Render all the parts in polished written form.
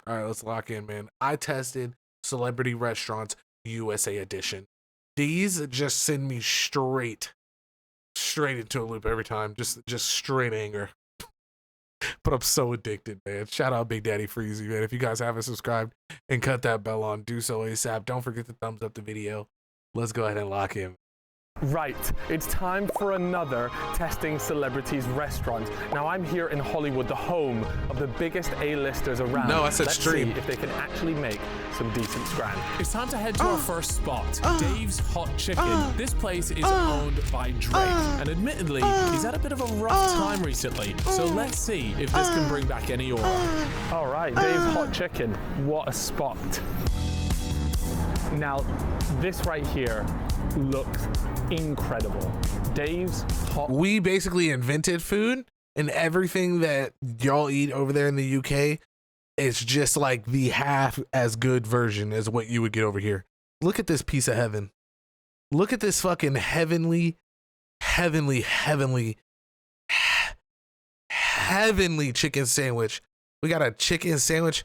All right, let's lock in, man. I tested Celebrity Restaurants USA Edition. These just send me straight into a loop every time. Just straight anger. But I'm so addicted, man. Shout out Big Daddy Freezy, man. If you guys haven't subscribed and cut that bell on, do so ASAP. Don't forget to thumbs up the video. Let's go ahead and lock in. Right, it's time for another Testing Celebrities restaurant. Now I'm here in Hollywood, the home of the biggest A-listers around. No, I said Let's stream. see if they can actually make some decent scran. It's time to head to our first spot, Dave's Hot Chicken. This place is owned by Drake, and admittedly, he's had a bit of a rough time recently. So let's see if this can bring back any aura. All right, Dave's Hot Chicken, what a spot. Now, this right here looks incredible. Dave's Hot. We basically invented food, and everything that y'all eat over there in the UK is just like the half as good version as what you would get over here. Look at this piece of heaven. Look at this fucking heavenly chicken sandwich. We got a chicken sandwich.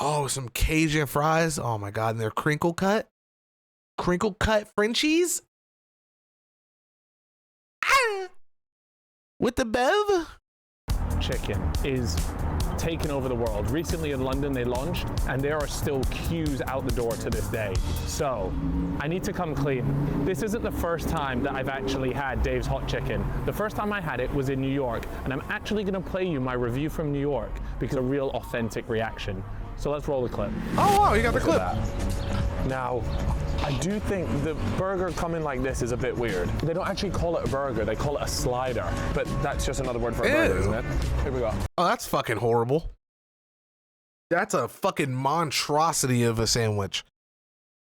Oh, some Cajun fries. Oh my God, and they're crinkle cut Frenchies. Ah! With the bev. Chicken is taking over the world. Recently in London they launched, and there are still queues out the door to this day. So I need to come clean. This isn't the first time that I've actually had Dave's Hot Chicken. The first time I had it was in New York, and I'm actually going to play you my review from New York because a real authentic reaction. So let's roll the clip. Oh wow, you got the clip. Now, I do think the burger coming like this is a bit weird. They don't actually call it a burger, they call it a slider. But that's just another word for a burger, isn't it? Here we go. Oh, that's fucking horrible. That's a fucking monstrosity of a sandwich.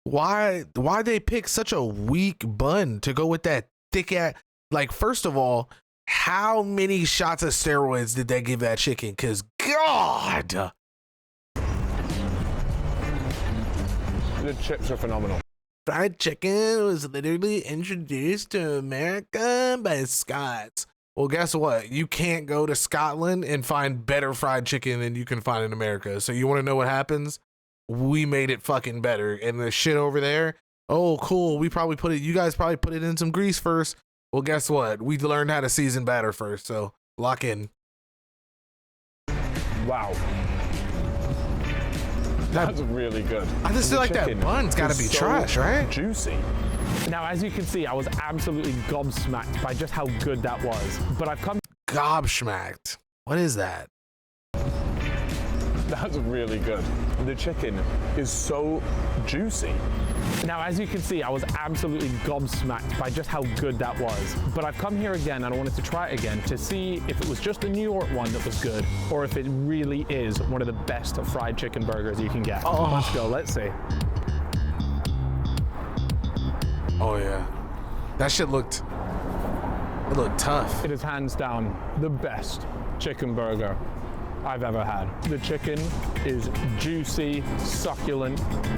Why they pick such a weak bun to go with that thick ass? Like, first of all, how many shots of steroids did they give that chicken? Cause God. The chips are phenomenal. Fried chicken was literally introduced to America by Scots. Well, guess what? You can't go to Scotland and find better fried chicken than you can find in America. So you want to know what happens? We made it fucking better. And the shit over there, oh, cool. You guys probably put it in some grease first. Well, guess what? We learned how to season batter first. So lock in. Wow. That's really good. I just feel like that bun's gotta be trash, right? Juicy. Now, as you can see, I was absolutely gobsmacked by just how good that was. But I've come... Gobsmacked. What is that? That's really good. The chicken is so juicy. Now, as you can see, I was absolutely gobsmacked by just how good that was. But I've come here again and I wanted to try it again to see if it was just the New York one that was good or if it really is one of the best fried chicken burgers you can get. Oh. Let's go, let's see. Oh yeah. That shit looked tough. It is hands down the best chicken burger I've ever had. The chicken is juicy, succulent.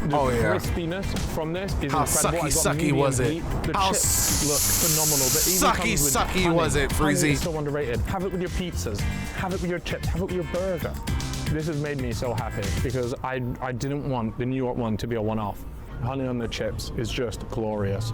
The crispiness from this is how incredible. Sucky was it? The How chips look phenomenal. But even sucky was it, Freezy? It's so underrated. Have it with your pizzas. Have it with your chips. Have it with your burger. This has made me so happy because I didn't want the New York one to be a one-off. Honey on the chips is just glorious.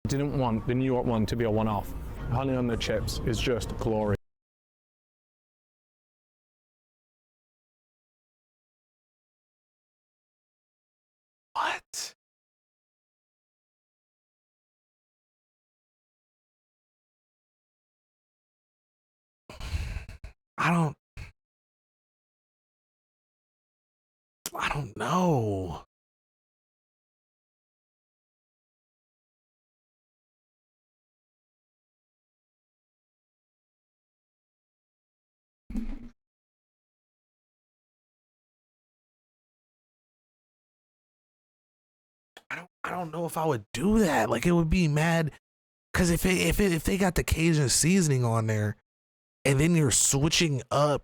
Didn't want the New York one to be a one-off. Honey on the chips is just glorious. What? I don't know. I don't know if I would do that. Like, it would be mad, because if they got the Cajun seasoning on there, and then you're switching up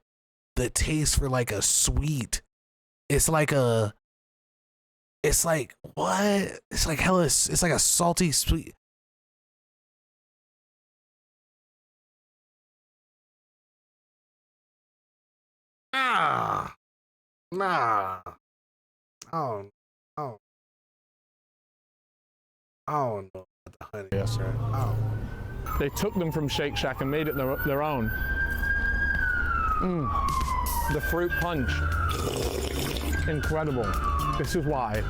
the taste for like a sweet, it's like what? It's like hella. It's like a salty sweet. Nah. Oh. I don't know about the honey. Yes, sir. Oh. They took them from Shake Shack and made it their own. The fruit punch, incredible. This is why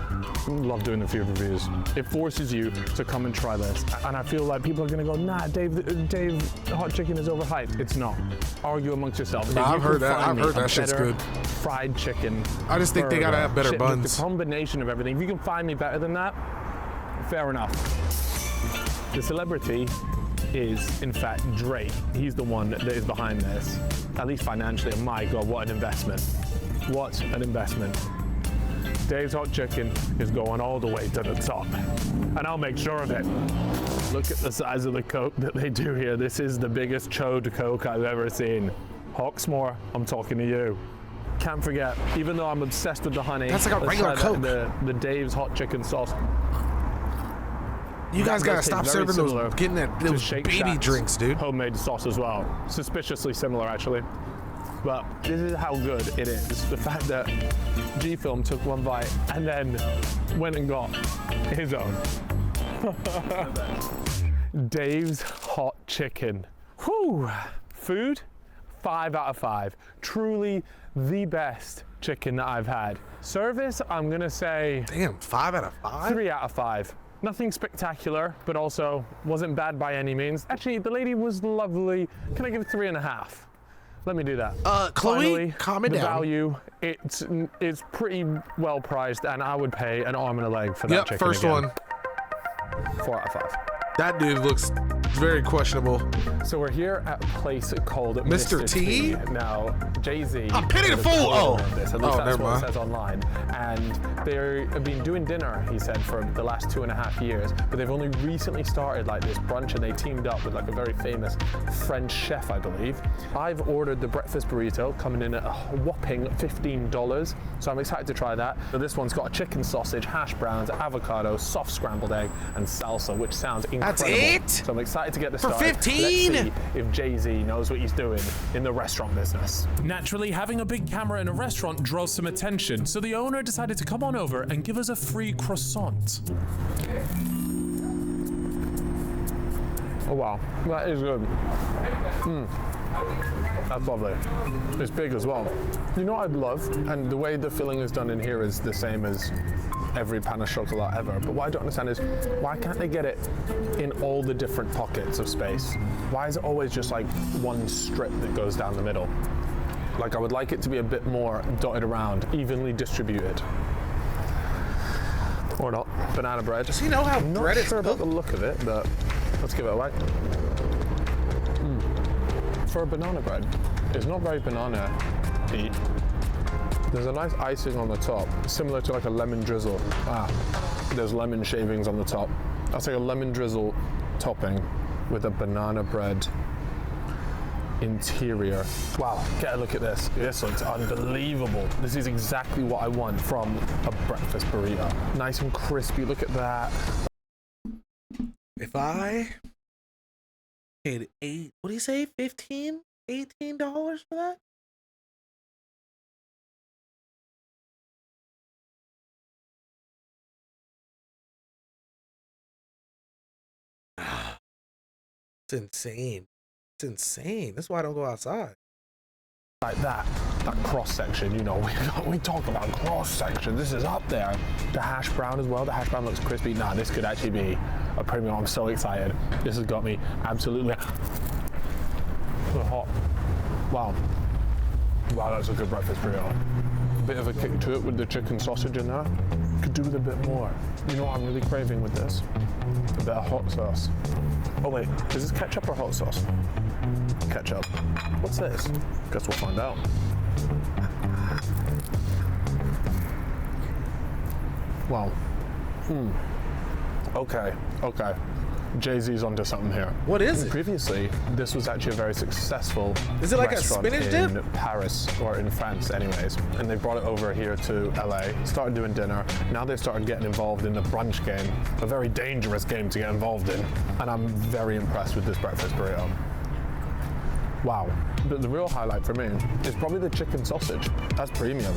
I love doing the food reviews. It forces you to come and try this. And I feel like people are gonna go, nah, Dave, hot chicken is overhyped. It's not. Argue amongst yourselves. Nah, I've heard that shit's good. Fried chicken. I just think they gotta have better buns. The combination of everything. If you can find me better than that, fair enough. The celebrity is, in fact, Drake. He's the one that is behind this, at least financially. And my God, what an investment. What an investment. Dave's Hot Chicken is going all the way to the top, and I'll make sure of it. Look at the size of the Coke that they do here. This is the biggest chode Coke I've ever seen. Hawksmoor, I'm talking to you. Can't forget, even though I'm obsessed with the honey, that's like a regular Coke. The Dave's Hot Chicken sauce. You guys gotta stop serving those baby drinks, dude. Homemade sauce as well. Suspiciously similar, actually. But this is how good it is. The fact that G-Film took one bite and then went and got his own. Dave's Hot Chicken. Whew. Food, 5 out of 5. Truly the best chicken that I've had. Service, I'm gonna say... Damn, 5 out of 5? 3 out of 5. Nothing spectacular, but also wasn't bad by any means. Actually, the lady was lovely. Can I give it 3.5? Let me do that. Chloe, finally, calm it the down. Value, it's pretty well priced, and I would pay an arm and a leg for that chicken. First again. one. 4 out of 5. That dude looks very questionable. So we're here at a place called Mr. T? Now, Jay-Z. I'm pity the fool! Oh, at least never that's what mind. it says online. And they've been doing dinner, he said, for the last 2.5 years. But they've only recently started like this brunch, and they teamed up with like a very famous French chef, I believe. I've ordered the breakfast burrito, coming in at a whopping $15. So I'm excited to try that. So this one's got a chicken sausage, hash browns, avocado, soft scrambled egg, and salsa, which sounds incredible. That's it? So I'm excited to get this For started. 15? Let's see if Jay-Z knows what he's doing in the restaurant business. Naturally, having a big camera in a restaurant draws some attention, so the owner decided to come on over and give us a free croissant. Oh wow, that is good. That's lovely. It's big as well. You know what I'd love? And the way the filling is done in here is the same as every pan of chocolat ever. But what I don't understand is, why can't they get it in all the different pockets of space? Why is it always just like one strip that goes down the middle? Like, I would like it to be a bit more dotted around, evenly distributed. Or not. Banana bread. Does he know how bread is sure about cooked? the look of it, but let's give it a whack. For a banana bread, it's not very banana-y. There's a nice icing on the top, similar to like a lemon drizzle. There's lemon shavings on the top. That's like a lemon drizzle topping with a banana bread interior. Wow, get a look at this. This looks unbelievable. This is exactly what I want from a breakfast burrito. Nice and crispy, look at that. If I paid what do you say, $18 for that? It's insane. It's insane. That's why I don't go outside. Like that cross section, you know, we talk about cross section. This is up there. The hash brown as well. The hash brown looks crispy. Nah, this could actually be a premium. I'm so excited. This has got me absolutely hot. Wow. Wow, that's a good breakfast burrito. Bit of a kick to it with the chicken sausage in there. Could do with a bit more. You know what I'm really craving with this? A bit of hot sauce. Oh wait, is this ketchup or hot sauce? Ketchup. What's this? Guess we'll find out. Wow. Okay. Jay-Z's onto something here. What is it? Previously, this was actually a very successful Is it like a restaurant spinach in dip? Paris, or in France anyways. And they brought it over here to LA, started doing dinner. Now they've started getting involved in the brunch game, a very dangerous game to get involved in. And I'm very impressed with this breakfast burrito. Wow. But the real highlight for me is probably the chicken sausage. That's premium.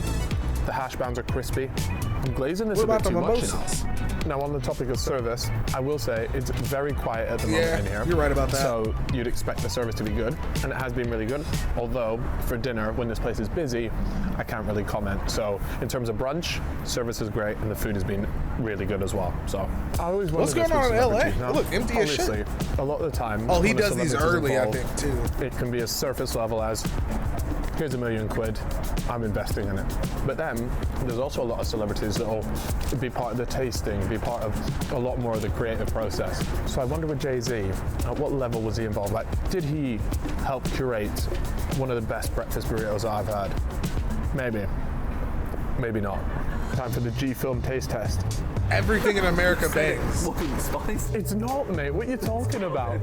The hash browns are crispy. I'm glazing this What a bit about the too much. mimosas? Now, on the topic of service, I will say it's very quiet at the moment in here. You're right about that. So you'd expect the service to be good, and it has been really good. Although, for dinner, when this place is busy, I can't really comment. So in terms of brunch, service is great, and the food has been really good as well. So I always wonder What's going on in LA? Look, empty as shit. Honestly, a lot of the time. Oh, he when a does these celebrity's early, I involved, think, too. it can be as surface level as, here's £1 million, I'm investing in it. But then there's also a lot of celebrities that will be part of the tasting, be part of a lot more of the creative process. So I wonder with Jay-Z, at what level was he involved? Like, did he help curate one of the best breakfast burritos I've had? Maybe. Maybe not. Time for the G-Film taste test. Everything in America bangs. Spice? It's not, mate. What are you talking about?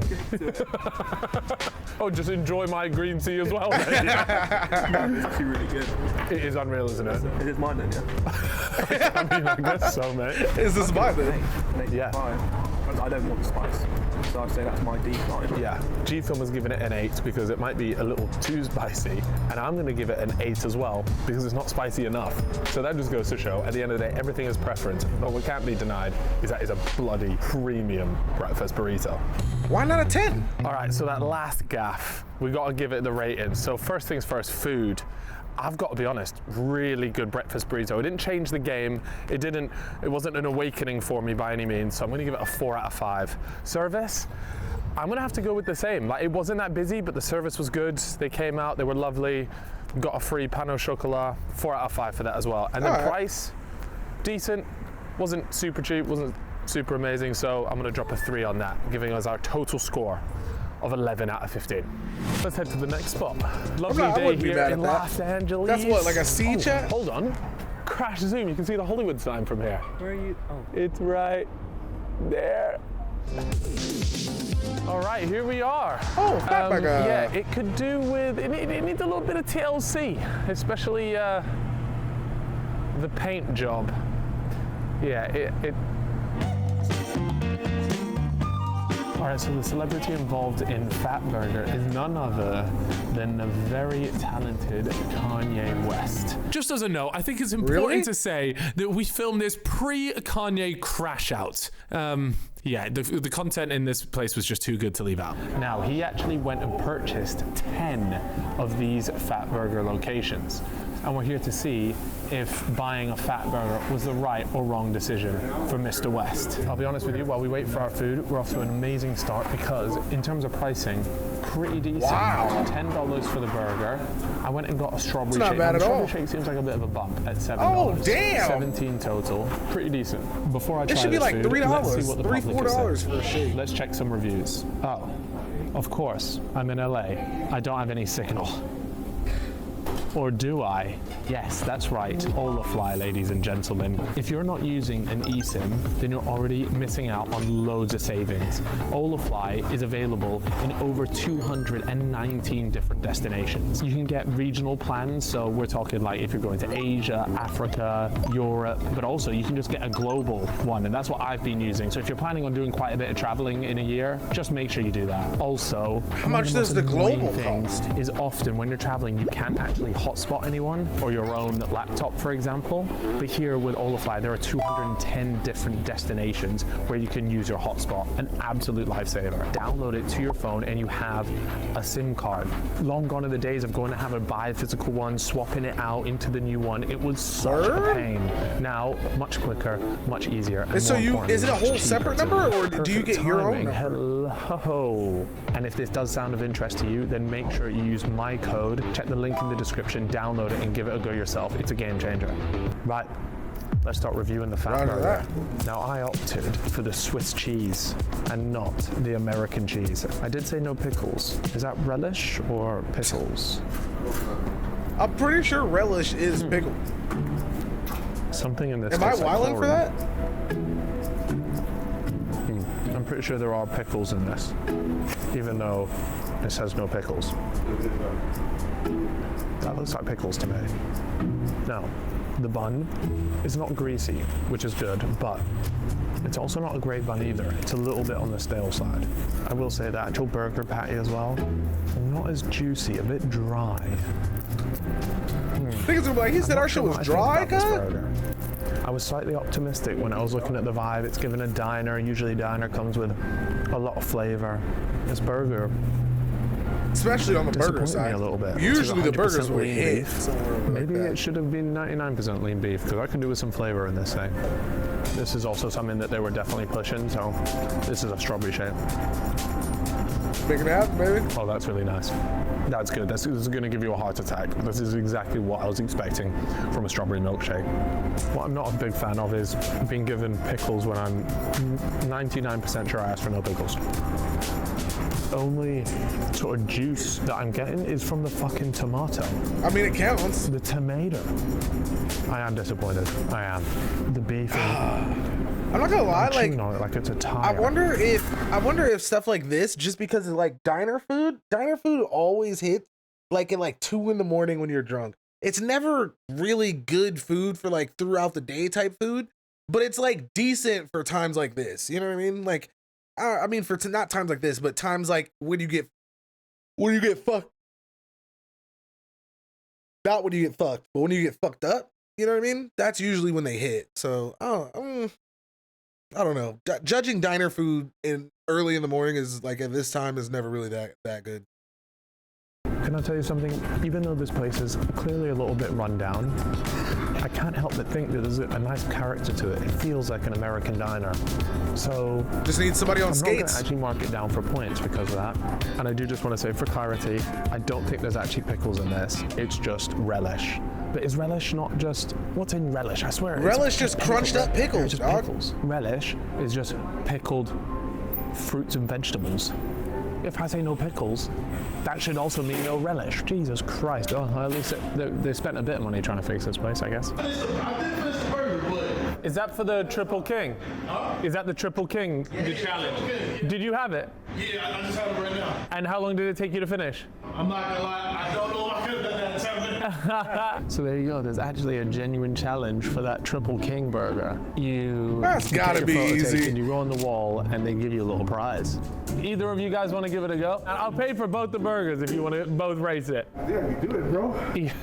Oh, just enjoy my green tea as well, mate. It's actually really good. It is unreal, isn't it? It is mine then, yeah? I mean, I guess so, mate. Is this mine then? Yeah. I don't want the spice, so I'd say that's my decline. Yeah, G-Film has given it an 8 because it might be a little too spicy, and I'm going to give it an 8 as well because it's not spicy enough. So that just goes to show, at the end of the day, everything is preference, but what can't be denied is that it's a bloody premium breakfast burrito. Why not a 10? All right, so that last gaff, we got to give it the rating. So first things first, food. I've got to be honest, really good breakfast burrito. It didn't change the game. It wasn't an awakening for me by any means. So I'm going to give it a 4 out of 5. Service, I'm going to have to go with the same. Like, it wasn't that busy, but the service was good. They came out, they were lovely. Got a free pan au chocolat, 4 out of 5 for that as well. And then price, decent. Wasn't super cheap, wasn't super amazing. So I'm going to drop a 3 on that, giving us our total score of 11 out of 15. Let's head to the next spot. Lovely day here in Los Angeles. That's what, like a sea chat? Hold on. Crash zoom, you can see the Hollywood sign from here. Where are you? Oh. It's right there. All right, here we are. Oh, Fatburger. Yeah, it could do with, it needs a little bit of TLC, especially the paint job. Yeah, it All right, so the celebrity involved in Fatburger is none other than the very talented Kanye West. Just as a note, I think it's important Really? to say that we filmed this pre-Kanye crash out. Yeah, the content in this place was just too good to leave out. Now, he actually went and purchased 10 of these Fatburger locations. And we're here to see if buying a Fatburger was the right or wrong decision for Mr. West. I'll be honest with you, while we wait for our food, we're off to an amazing start because in terms of pricing, pretty decent. Wow. $10 for the burger. I went and got a strawberry It's not shake. bad Now, the at all. strawberry shake seems like a bit of a bump at $7. Oh, damn. 17 total. Pretty decent. Before I try It should be this like food, $3, let's see what the $3, public has $4 said. for a shake. Let's check some reviews. Oh, of course, I'm in LA. I don't have any signal. Or do I? Yes, that's right, Olafly, ladies and gentlemen. If you're not using an eSIM, then you're already missing out on loads of savings. Olafly is available in over 219 different destinations. You can get regional plans, so we're talking like if you're going to Asia, Africa, Europe, but also you can just get a global one, and that's what I've been using. So if you're planning on doing quite a bit of traveling in a year, just make sure you do that. Also, How much does the global cost? is often when you're traveling, you can't actually hotspot anyone or your own laptop, for example. But here with Olafly, there are 210 different destinations where you can use your hotspot. An absolute lifesaver. Download it to your phone and you have a SIM card. Long gone are the days of going to have to buy a physical one, swapping it out into the new one. It was such a pain. Now, much quicker, much easier. And So is it a whole separate number, or do you get your own number? Hello. And if this does sound of interest to you, then make sure you use my code. Check the link in the description, download it, and give it a go yourself. It's a game changer. Right, let's start reviewing the Fatburger. Now, I opted for the Swiss cheese and not the American cheese. I did say no pickles. Is that relish or pickles? I'm pretty sure relish is pickled. Something in this. Am I tastes like wilding for chlorine. that? I'm pretty sure there are pickles in this, even though it says no pickles. That looks like pickles to me. Now, the bun is not greasy, which is good, but it's also not a great bun either. It's a little bit on the stale side. I will say the actual burger patty as well, not as juicy, a bit dry. I think it's like he said our shit was dry, huh? I was slightly optimistic when I was looking at the vibe. It's given a diner. Usually diner comes with a lot of flavor. This burger, especially on the burger disappointed side, me a little bit. usually the burgers will lean hit beef. somewhere like Maybe that. it should have been 99% lean beef, because I can do with some flavor in this thing. This is also something that they were definitely pushing, so this is a strawberry shake. Make it happen, baby. Oh, that's really nice. That's good. This is going to give you a heart attack. This is exactly what I was expecting from a strawberry milkshake. What I'm not a big fan of is being given pickles when I'm 99% sure I asked for no pickles. Only sort of juice that I'm getting is from the fucking tomato. I mean, it counts. The tomato. I am disappointed. I am. The beef. I'm not gonna lie, like it's a tire. I wonder if stuff like this, just because it's like diner food always hits like at like 2 in the morning when you're drunk. It's never really good food for like throughout the day type food, but it's like decent for times like this. You know what I mean? Like, I mean for not times like this, but times like when you get fucked. Not when you get fucked, but when you get fucked up. You know what I mean? That's usually when they hit. So, I don't know. Judging diner food early in the morning is like at this time is never really that good. Can I tell you something? Even though this place is clearly a little bit run down, I can't help but think that there's a nice character to it. It feels like an American diner. So just need somebody on I'm skates. not going to actually mark it down for points because of that. And I do just want to say for clarity, I don't think there's actually pickles in this. It's just relish. But is relish not just, what's in relish? I swear. Relish just crunched up pickles, just dog. Pickles. Relish is just pickled fruits and vegetables. If I say no pickles, that should also mean no relish. Jesus Christ. Oh, at least they spent a bit of money trying to fix this place, I guess. Is that for the Triple King? Is that the Triple King? The challenge. Did you have it? Yeah, I just have it right now. And how long did it take you to finish? I'm not gonna lie, I don't know if I could have done that in 10 minutes. So there you go. There's actually a genuine challenge for that Triple King burger. That's gotta be easy. And you go on the wall, and they give you a little prize. Either of you guys want to give it a go? I'll pay for both the burgers if you want to both race it. Yeah, you do it, bro. Yeah,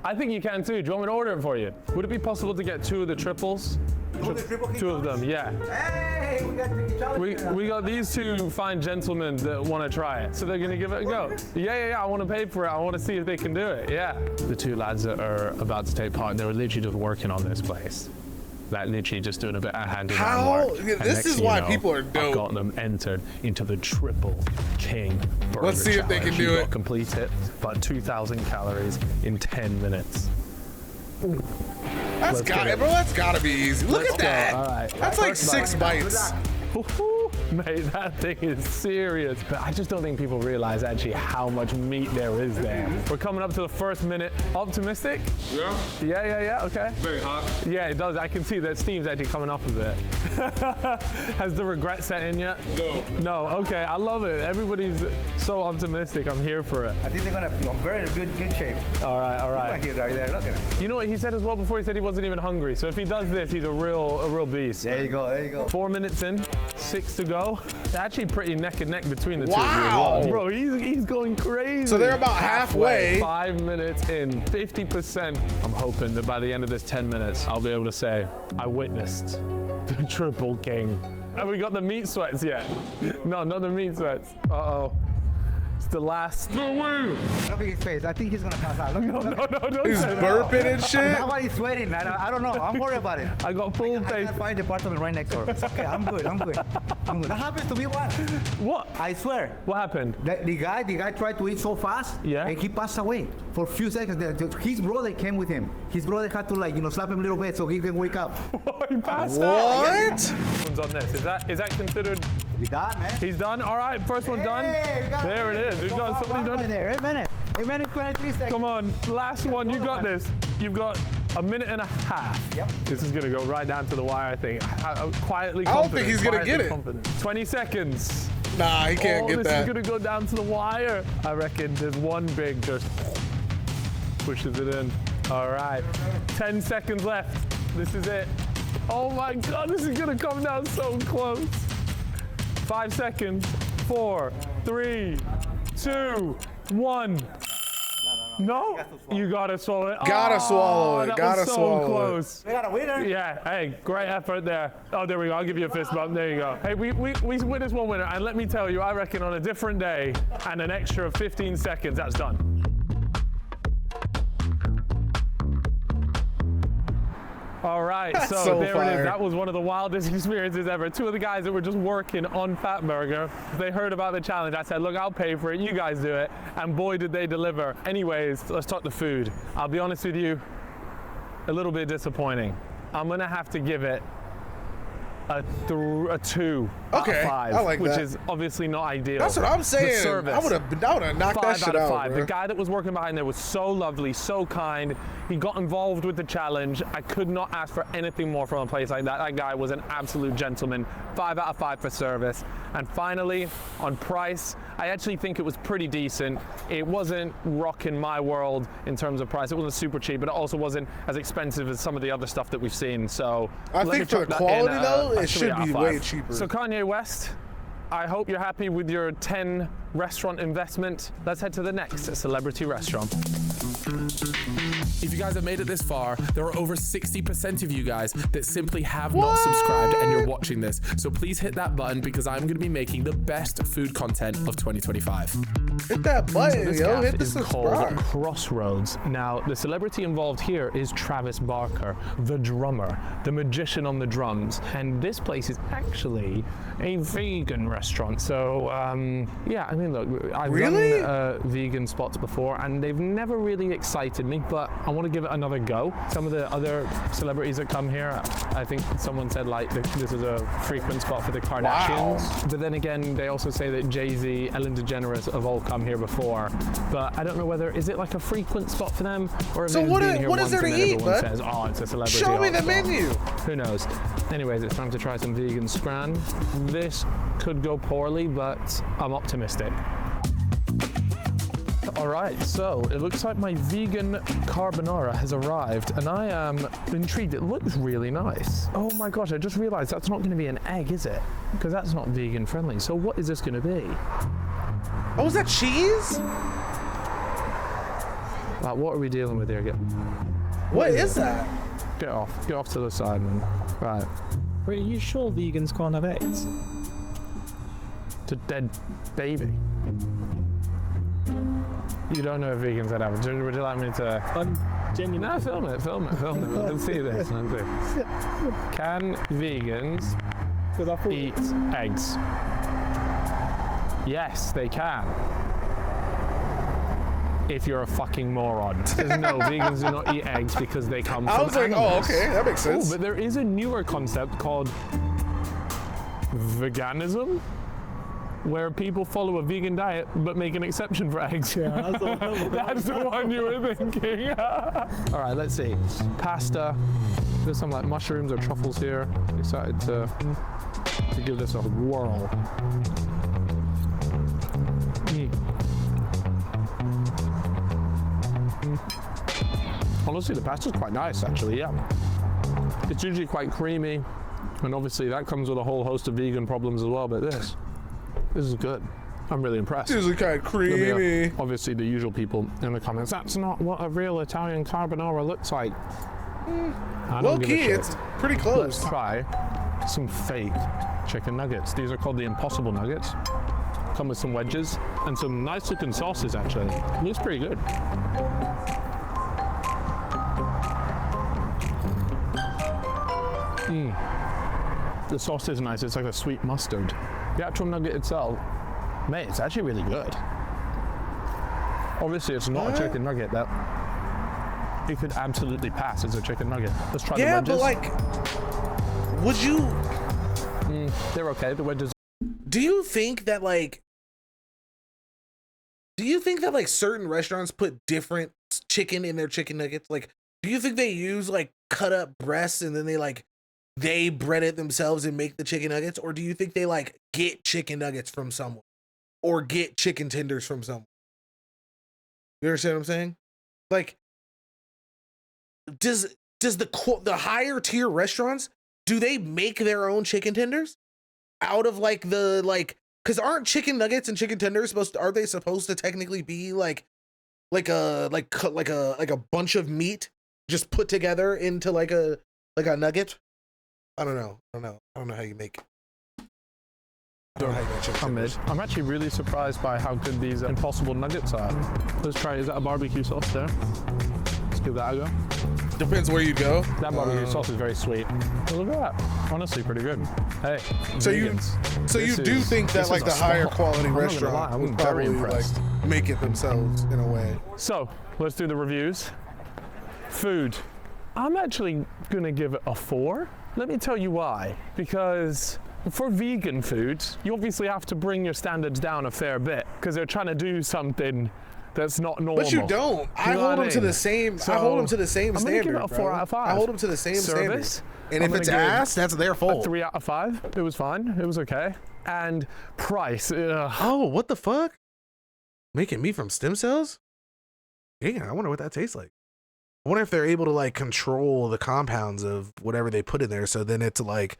I think you can too. Do you want me to order it for you? Would it be possible to get 2 of the triples? Two of them, yeah. Hey, we got the challenge. We got these 2 fine gentlemen that want to try it, so they're gonna give it a go. Yeah. I want to pay for it. I want to see if they can do it. Yeah. The 2 lads that are about to take part, they were literally just working on this place. Like literally just doing a bit of hand-in-hand work. Yeah, this is why people are dope. I've got them entered into the Triple King Burger Let's see if they can Challenge. do You've it. got to complete it, about 2,000 calories in 10 minutes. That's gotta be easy. Look at that. All right. That's like 6 bites. Woohoo, mate, that thing is serious. But I just don't think people realize actually how much meat there is there. We're coming up to the first minute. Optimistic? Yeah? Yeah, okay. Very hot. Yeah, it does. I can see that steam's actually coming up a bit. Has the regret set in yet? No. No, okay, I love it. Everybody's so optimistic. I'm here for it. I think they're gonna be in very good shape. All right. Right here, right there. Look at it. You know what he said as well before? He said he wasn't even hungry. So if he does this, he's a real beast. There you go. 4 minutes in, 6 to go. It's actually pretty neck and neck between the two of you. Wow. Bro, he's going crazy. So they're about halfway. 5 minutes in, 50%. I'm hoping that by the end of this 10 minutes, I'll be able to say, I witnessed the Triple King. Have we got the meat sweats yet? No, not the meat sweats. Uh-oh. It's the last. Look at his face. I think he's gonna pass out. Look. No, don't He's say that. burping and shit. Now why he's sweating? I don't know. I'm worried about it. I got full I face. got fire department right next door. It's okay. I'm good. That happens to me once. What? I swear. What happened? The guy tried to eat so fast, Yeah. and he passed away for a few seconds. His brother came with him. His brother had to slap him a little bit so he can wake up. He passed out. What? One's on this. Is that considered? We done, man. He's done. All right, first one done. Hey, we got There it is. We've got somebody done. There. 8 minutes. 8 minutes, 23 seconds. Come on, last one. You got this. You've got A minute and a half. Yep. This is gonna go right down to the wire, I think. I'm quietly I don't confident. think he's gonna quietly get it. confident. 20 seconds. Nah, he can't get this that. is gonna go down to the wire. I reckon there's one big just pushes it in. All right, 10 seconds left. This is it. Oh my God, this is gonna come down so close. 5 seconds. 4, 3, 2, 1. No, you gotta swallow it. Gotta swallow it. That Gotta was so swallow it. close. We got a winner. Yeah, hey, great effort there. Oh, there we go. I'll give you a fist bump. There you go. Hey, we witnessed one winner, and let me tell you, I reckon on a different day and an extra 15 seconds, that's done. All right, so there it fire. is. That was one of the wildest experiences ever. Two of the guys that were just working on Fatburger, they heard about the challenge. I said, look, I'll pay for it. You guys do it. And boy, did they deliver. Anyways, let's talk the food. I'll be honest with you, a little bit disappointing. I'm gonna have to give it a 2 out of 5, I like which that. is obviously not ideal. That's what I'm The saying. service, I would have knocked that 5 shit out of out, 5. bro. The guy that was working behind there was so lovely, so kind. He got involved with the challenge. I could not ask for anything more from a place like that. That guy was an absolute gentleman. 5 out of 5 for service. And finally, on price, I actually think it was pretty decent. It wasn't rocking my world in terms of price. It wasn't super cheap, but it also wasn't as expensive as some of the other stuff that we've seen. So I let me think for chuck the that in quality, a though, it 3 should out of be 5. way cheaper. So Kanye West, I hope you're happy with your 10 restaurant investment. Let's head to the next celebrity restaurant. If you guys have made it this far, there are over 60% of you guys that simply have not subscribed and you're watching this. So please hit that button because I'm going to be making the best food content of 2025. Hit that button, This yo. gaff Hit the is called subscribe. Crossroads. Now, the celebrity involved here is Travis Barker, the drummer, the magician on the drums. And this place is actually a vegan restaurant. So, yeah, I mean, look, I've Really? done vegan spots before, and they've never really excited me, but I want to give it another go. Some of the other celebrities that come here, I think someone said, like, this is a frequent spot for the Kardashians. But then again, they also say that Jay-Z, Ellen DeGeneres have all come here before. But I don't know whether, is it like a frequent spot for them? Or if So they've what been is- here what is once there to and then eat, everyone bud? says, oh, it's a celebrity Show me art the spot. menu. Who knows? Anyways, it's time to try some vegan scran. This could go poorly, but I'm optimistic. All right, so it looks like my vegan carbonara has arrived, and I am intrigued. It looks really nice. Oh my gosh, I just realized that's not going to be an egg, is it? Because that's not vegan friendly. So what is this going to be? Oh, is that cheese? What are we dealing with here? What is that? Get off to the side, man. Right, Wait, are you sure vegans can't have eggs? it's a dead baby. You don't know if vegans that have. Would you like me to? I'm genuinely. No, film it. Let's see this. Let's see. Can vegans Because I thought eat eggs? Yes, they can. If you're a fucking moron. Because no, vegans do not eat eggs because they come from I was like, oh, animals. okay, that makes Oh, sense. but there is a newer concept called veganism, where people follow a vegan diet but make an exception for eggs. Yeah, that's what I thought. That's the one you were thinking. All right, let's see. Pasta. There's some like mushrooms or truffles here. Excited to give this a whirl. Honestly, the pasta's quite nice, actually, yeah. It's usually quite creamy, and obviously that comes with a whole host of vegan problems as well, but this is good. I'm really impressed. It's usually kind of There'll be, creamy. obviously, the usual people in the comments, that's not what a real Italian carbonara looks like. I Low don't give a key, shit. it's pretty Let's close. try some fake chicken nuggets. These are called the Impossible Nuggets. Come with some wedges and some nice looking sauces, actually. Looks pretty good. The sauce is nice. It's like a sweet mustard. The actual nugget itself, mate, it's actually really good. Obviously, it's not a chicken nugget. That it could absolutely pass as a chicken nugget. Let's try Yeah, the but wedges. like, would you? They're okay. The wedges. Do you think that like? Do you think that like certain restaurants put different chicken in their chicken nuggets? Like, Do you think they use like cut up breasts and then they bread it themselves and make the chicken nuggets? Or do you think they like get chicken nuggets from someone or get chicken tenders from someone? You understand what I'm saying? Like, does the higher tier restaurants, do they make their own chicken tenders out of like because aren't chicken nuggets and chicken tenders are they supposed to technically be like a bunch of meat just put together into like a nugget? I don't know how you make. I don't know how you make chicken tenders. I'm actually really surprised by how good these Impossible Nuggets are. Let's try. Is that a barbecue sauce there? Let's give that a go. Depends where you go. That barbecue sauce is very sweet. Oh, look at that. Honestly, pretty good. Hey, So vegans. you do think that like the higher quality I'm not gonna lie, restaurant I'm would very probably like impressed. make it themselves in a way? So let's do the reviews. Food. I'm actually gonna give it a 4. Let me tell you why. Because for vegan food, you obviously have to bring your standards down a fair bit because they're trying to do something that's not normal. But you don't. I know hold what them I to the mean? same. So, I hold them to the same I'm gonna standard. give it a 4 bro. out of 5. I hold them to the same Service, standard. And I'm if it's gonna give ass, that's their a fault. 3 out of 5. It was fine. It was okay. And price. Ugh. Oh, what the fuck? Making meat from stem cells? Yeah, I wonder what that tastes like. I wonder if they're able to like control the compounds of whatever they put in there, so then it's like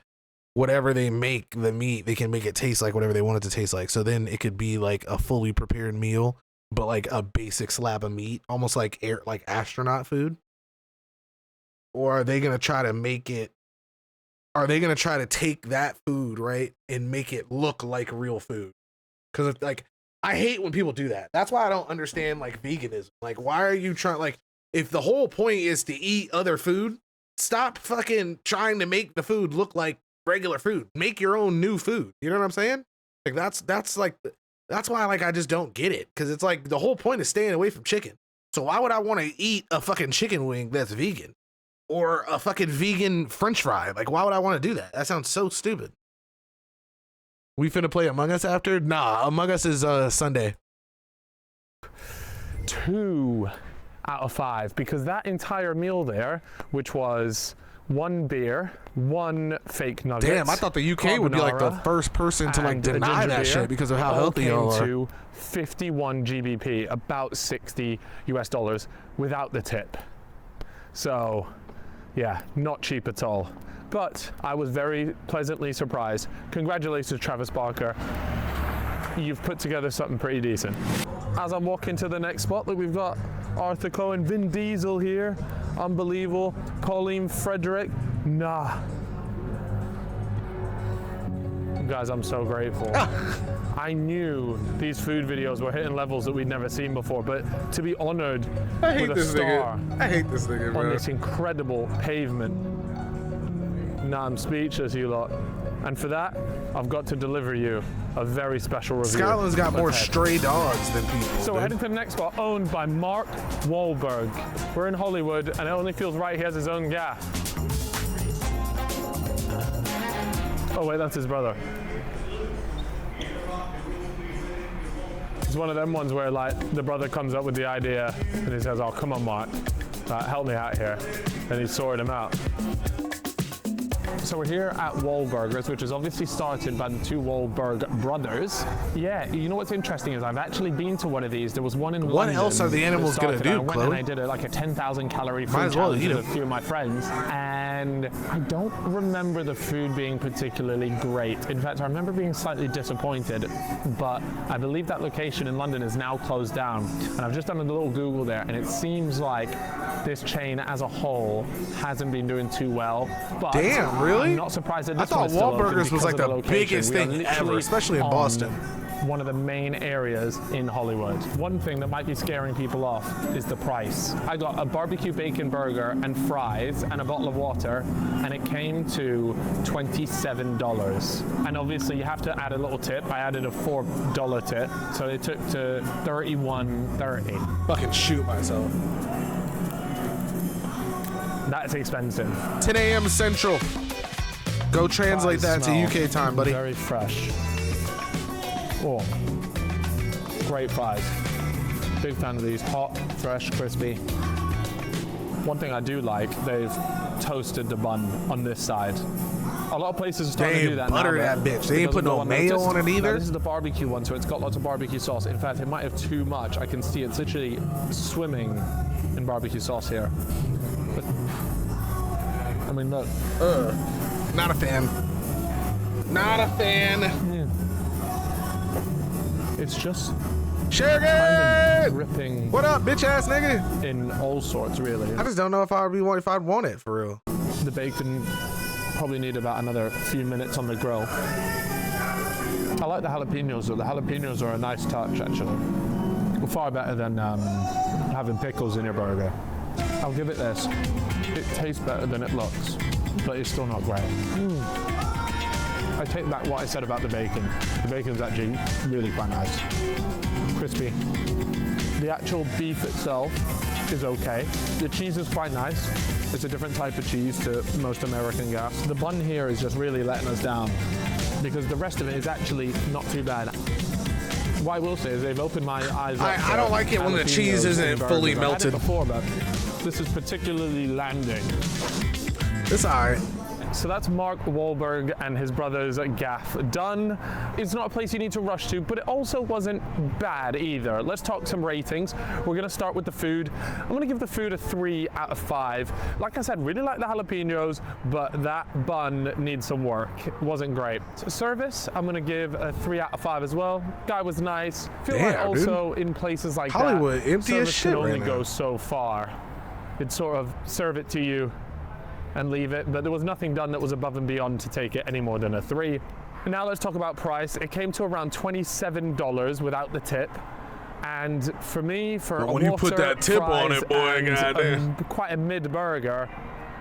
whatever they make the meat, they can make it taste like whatever they want it to taste like. So then it could be like a fully prepared meal, but like a basic slab of meat, almost like astronaut food. Or are they gonna try to make it? Are they gonna try to take that food, right, and make it look like real food? Because like I hate when people do that. That's why I don't understand like veganism. Like, why are you trying? Like, if the whole point is to eat other food, stop fucking trying to make the food look like regular food. Make your own new food. You know what I'm saying? Like that's why like I just don't get it, because it's like the whole point is staying away from chicken. So why would I want to eat a fucking chicken wing that's vegan or a fucking vegan French fry? Like, why would I want to do that? That sounds so stupid. We finna play Among Us after? Nah, Among Us is Sunday. 2 out of 5, because that entire meal there, which was 1 beer, 1 fake nugget. Damn, I thought the UK would be like the first person to like deny that shit because of how healthy y'all are. To 51 GBP, about 60 US dollars without the tip. So, yeah, not cheap at all. But I was very pleasantly surprised. Congratulations, Travis Barker. You've put together something pretty decent. As I walk into the next spot, look, we've got Arthur Cohen, Vin Diesel here, unbelievable. Colleen Frederick, nah. Guys, I'm so grateful. I knew these food videos were hitting levels that we'd never seen before, but to be honored with a star I hate this nigga, on bro. this incredible pavement. Nah, I'm speechless, you lot. And for that, I've got to deliver you a very special review. Scotland's got more Let's head. stray dogs than people. So we're dude. heading to the next spot, owned by Mark Wahlberg. We're in Hollywood, and it only feels right he has his own gas. Oh wait, that's his brother. It's one of them ones where like the brother comes up with the idea and he says, "Oh, come on, Mark, help me out here," and he's sorting him out. So we're here at Wahlburgers, which is obviously started by the 2 Wahlberg brothers. Yeah, you know what's interesting is I've actually been to one of these. There was one in London. What else are the animals that gonna started, do, and I went Chloe? and I did like a 10,000 calorie Might food as well challenge eat with a 'em. few of my friends, and I don't remember the food being particularly great. In fact, I remember being slightly disappointed, but I believe that location in London is now closed down, and I've just done a little Google there, and it seems like this chain as a whole hasn't been doing too well. But Damn, really? I'm not surprised that I this one thought is still open Wahlburgers was because like of the location. biggest We are thing ever, literally especially in on Boston. one of the main areas in Hollywood. One thing that might be scaring people off is the price. I got a barbecue bacon burger and fries and a bottle of water, and it came to $27. And obviously you have to add a little tip. I added a $4 tip, so it took to $31.30. Fucking shoot myself. That's expensive. 10 a.m. Central. Go translate that to Smell UK time, buddy. Very fresh. Oh, great fries. Big fan of these. Hot, fresh, crispy. One thing I do like, they've toasted the bun on this side. A lot of places are starting to do that now. Butter that bitch. They ain't put no mayo on it either. This is the barbecue one, so it's got lots of barbecue sauce. In fact, it might have too much. I can see it's literally swimming in barbecue sauce here. But, I mean, look. Not a fan. Not a fan. Yeah. It's just Sugar! kind of dripping What up, bitch ass nigga? in all sorts, really. I just don't know if I'd want it for real. The bacon probably need about another few minutes on the grill. I like the jalapenos though. The jalapenos are a nice touch actually. Far better than having pickles in your burger. I'll give it this. It tastes better than it looks, but it's still not great. I take back what I said about the bacon. The bacon's actually really quite nice. Crispy. The actual beef itself is okay. The cheese is quite nice. It's a different type of cheese to most American gas. The bun here is just really letting us down because the rest of it is actually not too bad. What I will say is they've opened my eyes up. I don't like it when the cheese isn't fully melted. I've had it before, but this is particularly landing. It's alright. So that's Mark Wahlberg and his brothers Gaff done. It's not a place you need to rush to, but it also wasn't bad either. Let's talk some ratings. We're gonna start with the food. I'm gonna give the food a 3 out of 5. Like I said, really like the jalapenos, but that bun needs some work. It wasn't great. Service, I'm gonna give a 3 out of 5 as well. Guy was nice. Feel like Damn, also in places like Hollywood that, empty as service shit can only right now. go so far. It'd sort of serve it to you and leave it, but there was nothing done that was above and beyond to take it any more than a 3. Now let's talk about price. It came to around $27 without the tip. And for me, for But a when you put water, that tip on fries, it, boy, and goddamn. quite a mid burger,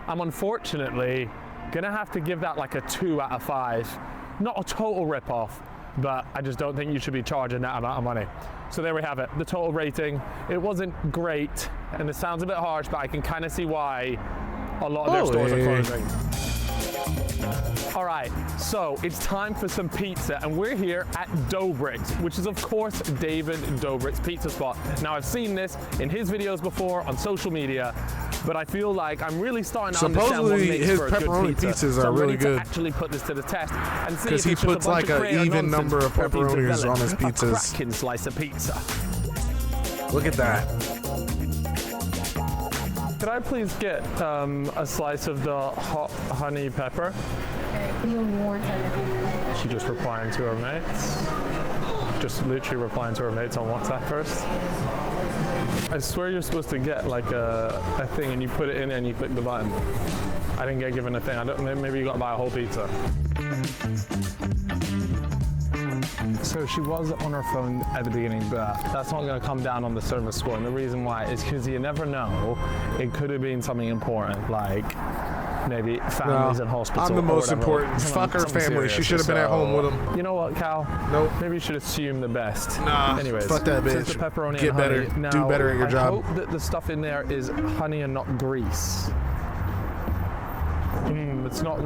I'm unfortunately gonna have to give that like a 2 out of 5. Not a total rip-off, but I just don't think you should be charging that amount of money. So there we have it, the total rating. It wasn't great, and it sounds a bit harsh, but I can kind of see why a lot of their stores are closing. All right, so it's time for some pizza, and we're here at Doughbriks, which is of course David Dobrik's pizza spot. Now I've seen this in his videos before on social media, but I feel like I'm really starting to understand what Supposedly makes his for a good pepperoni pizza. pizzas So are I'm really ready good. to actually put this to the test and see 'Cause if he it's just puts a bunch like of a creative even nonsense number of or if he's pepperonis developed on his a pizzas. cracking slice of pizza. Look at that. Could I please get a slice of the hot honey pepper? She just replying to her mates. Just literally replying to her mates on WhatsApp first. I swear you're supposed to get like a thing and you put it in and you click the button. I didn't get given a thing. I don't. Maybe you got to buy a whole pizza. So she was on her phone at the beginning, but that's not going to come down on the service score. And the reason why is because you never know. It could have been something important, like maybe families in hospital. I'm the or most whatever. important. Fuck her Something family. She serious. should have been at home with him. You know what, Cal? Nope. Maybe you should assume the best. Nah, Anyways, fuck that since bitch. the pepperoni Get and better. honey, Do now, better at your job. I hope that the stuff in there is honey and not grease. It's not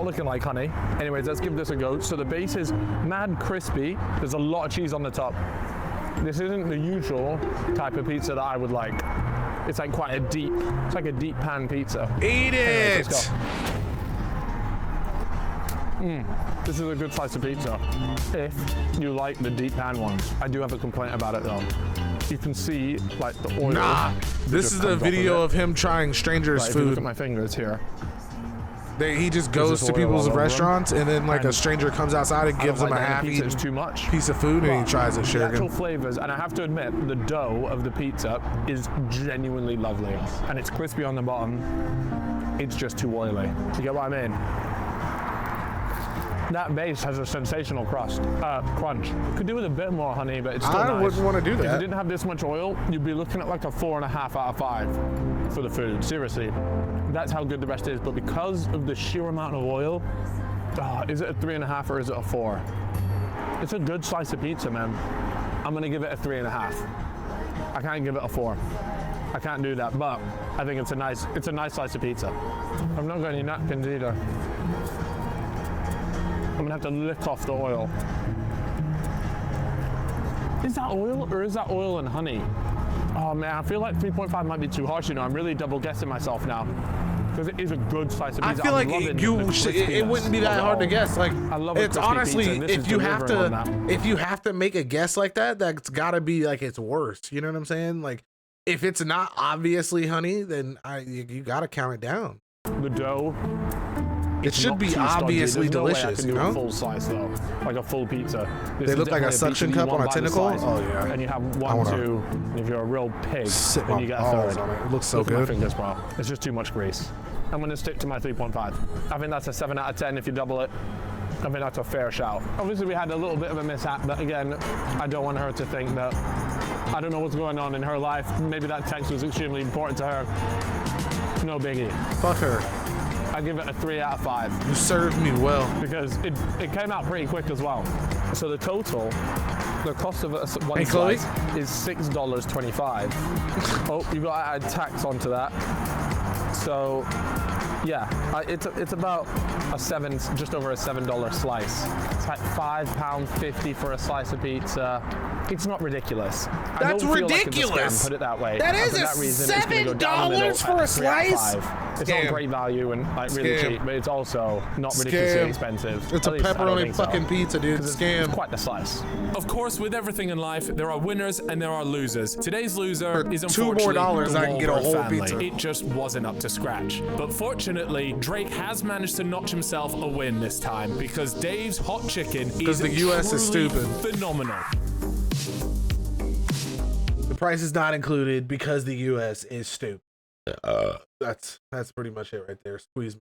looking like honey. Anyways, let's give this a go. So the base is mad crispy. There's a lot of cheese on the top. This isn't the usual type of pizza that I would like. It's like it's like a deep pan pizza. Eat Anyways, it! let's go. This is a good slice of pizza. If you like the deep pan ones. I do have a complaint about it though. You can see like the oil. Nah, this is the video of him trying strangers' Like, if you look food. at my fingers here. He just goes just to oil people's all over him. restaurants and then like a And stranger comes outside and I gives don't him a like that the pizza half-eaten is too much. piece of food and he But tries it. the actual Sugar. flavors, and I have to admit, the dough of the pizza is genuinely lovely, and it's crispy on the bottom. It's just too oily. You get what I mean? That base has a sensational crunch. Could do with a bit more honey, but it's still I nice. wouldn't want to do If it that. didn't have this much oil, you'd be looking at like a 4.5 out of 5 for the food. Seriously, that's how good the rest is. But because of the sheer amount of oil, is it a 3.5 or is it a 4? It's a good slice of pizza, man. I'm gonna give it a 3.5. I can't give it a 4. I can't do that, but I think it's a nice slice of pizza. I've not got any napkins either. I'm gonna have to lick off the oil. Is that oil or is that oil and honey? Oh man, I feel like 3.5 might be too harsh. You know, I'm really double guessing myself now because it is a good slice of I pizza. feel I'm like loving it wouldn't be that hard to guess. Like, I love a it's crispy honestly, pizza, and this if is you have delivering on to, that. if you have to make a guess like that, that's got to be like it's worse. You know what I'm saying? Like, if it's not obviously honey, then you got to count it down. The dough. It it's should not be too stodgy. obviously There's no way I delicious, can you do know? a full slice though, like a full pizza. This They is look like a definitely suction pizza you cup on want a by the tentacle. slice, Oh yeah. And you have I one, wanna two, and if you're a real pig, sit then my you get a balls third. on it. It looks so Look at my good. fingers, bro. It's just too much grease. I'm gonna stick to my 3.5. I think that's a 7 out of 10 if you double it. I think that's a fair shout. Obviously, we had a little bit of a mishap, but again, I don't want her to think that I don't know what's going on in her life. Maybe that text was extremely important to her. No biggie. Fuck her. I give it a 3 out of 5. You served me well. Because it came out pretty quick as well. So the total, the cost of one Hey, Chloe? slice is $6.25. Oh, you got to add tax onto that. So yeah, it's about just over a $7 slice. It's like £5.50 for a slice of pizza. It's not ridiculous. I That's don't feel like it's a ridiculous. scam, put it that way. That And is for a that reason, it's gonna go down the middle $7 for a at 3 out of slice? 5. It's Scam. not great value and like really Scam. cheap, but it's also not ridiculously Scam. expensive. It's a At least I don't pepperoni think so. fucking pizza, dude. 'Cause it's Scam. quite the slice. Of course, with everything in life, there are winners and there are losers. Today's loser For is $2 unfortunately more, the I can get a Wahlberg whole family. pizza. It just wasn't up to scratch. But fortunately, Drake has managed to notch himself a win this time because Dave's hot chicken is the US is truly stupid. phenomenal. The price is not included because the US is stupid. That's pretty much it right there. Squeeze me.